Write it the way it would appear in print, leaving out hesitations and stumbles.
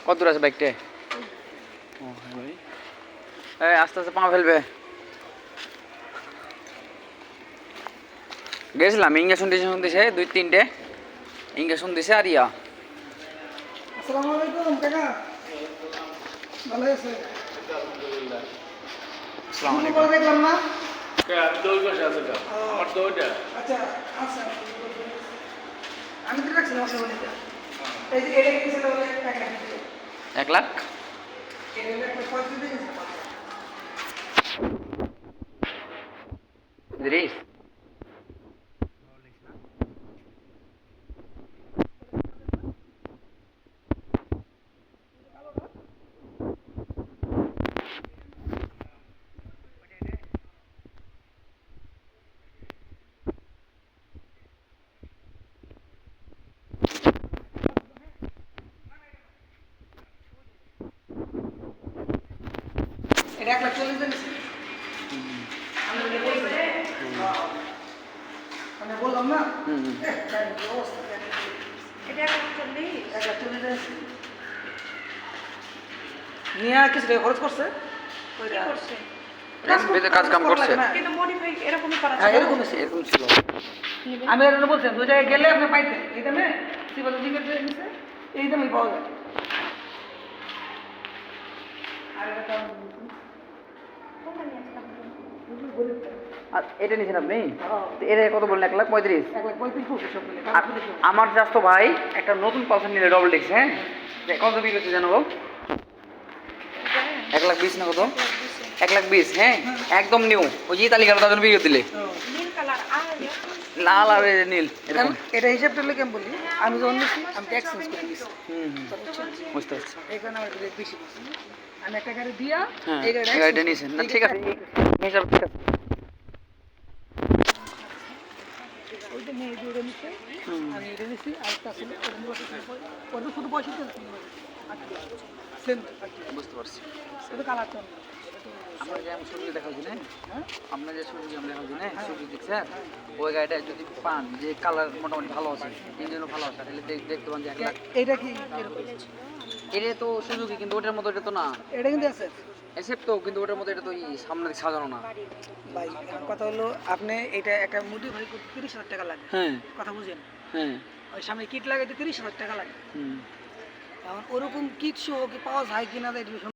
কত দূর আছে বাইকটা? আস্তে আস্তে পা ফেলবে। গেছিলাম ইঞ্জেকশন টিনজেকশন দিছে 2-3টে ইঞ্জেকশন দিছে আর ইয়া। আসসালামু আলাইকুম কাকা, ভালো আছেন? আসসালামু আলাইকুম। করে দেখলাম না। আচ্ছা আচ্ছা, আমি তো রাখছিলাম আপনার বাড়িতে। এই যে এটা কিনছিল বলে 1 লাখ। এটা হলো একটা 35 দিন। Idris. এটা 1,40,000 দিন। আমি বললাম না। অবস্থা এটা 1,40,000 নিয়ে কিছু খরচ করছে। কাজ কাম করছে। কিন্তু মডিফাই এরকমই করা হ্যাঁ, ছিল। এরকম ছিল। আমি এর জন্য বলছিলাম 2 জায়গায় গেলে আপনি পাইতেন এই দামে সিভিল জিজ্ঞেস নিছে এই দামে পাওয়া যায়। আর এটা আর এটা নিছেন আপনি? এর কত বললেন? 1,35,000। 1,35,000 সব মিলে। আমার চাস্ত ভাই একটা নতুন পালসার নিলে ডবল ডিক্স। হ্যাঁ, কত বিক্রি করছে জানো? 1,20,000 না কত? 1,20,000। হ্যাঁ, একদম নিউ। ওই যে তালিকাটা তাদের বিক্রি দিলে নীল কালার আর লাল আর নীল এরকম। এটা হিসাব করলে কেমন বলি, আমি যখন নিচ্ছি আমি এক্সচেঞ্জ করে দিচ্ছি। বুঝতে পারছি। এখানে আমার রেট বেশি পড়ছে। আমি একটা গাড়ি দিয়া হ্যাঁ, এই গাড়িটা গাড়িটা নিয়েছেন না? ঠিক আছে, হিসাব ঠিক আছে। ওইটা নিয়ে এটা নিচ্ছে, আমি এটা নিচ্ছি আর একটা ছিল ওটা শুধু পয়সা দিচ্ছি। বুঝতে পারছি। শুধু কালারটা আমরা যে সবজি দেখা হচ্ছে না, আপনার যে সবজি আমরা দেখা হচ্ছে না, সবজি দেখছেন ওই গাড়িটা যদি পান যে কালার মোটামুটি ভালো আছে, ইঞ্জিনও ভালো আছে, তাহলে দেখতে পান যে 1 লাখ। এটা কি এটা তো সুজুকি, কিন্তু ওটার মতো এটা তো না। এটা কিন্তু আছে এসেপ তো, কিন্তু ওটার মতো এটা তো সামনে দিকে সাজানো না। ভাই। আমার কথা হলো আপনি এটা একটা মডিফাই করতে 30,000 টাকা লাগে। হ্যাঁ কথা বুঝেন? হ্যাঁ। ওই সামনে কিট লাগাইতে 30,000 টাকা লাগে। হুম। এখন ওরকম কিট সহ কি পাওয়া যায় কিনা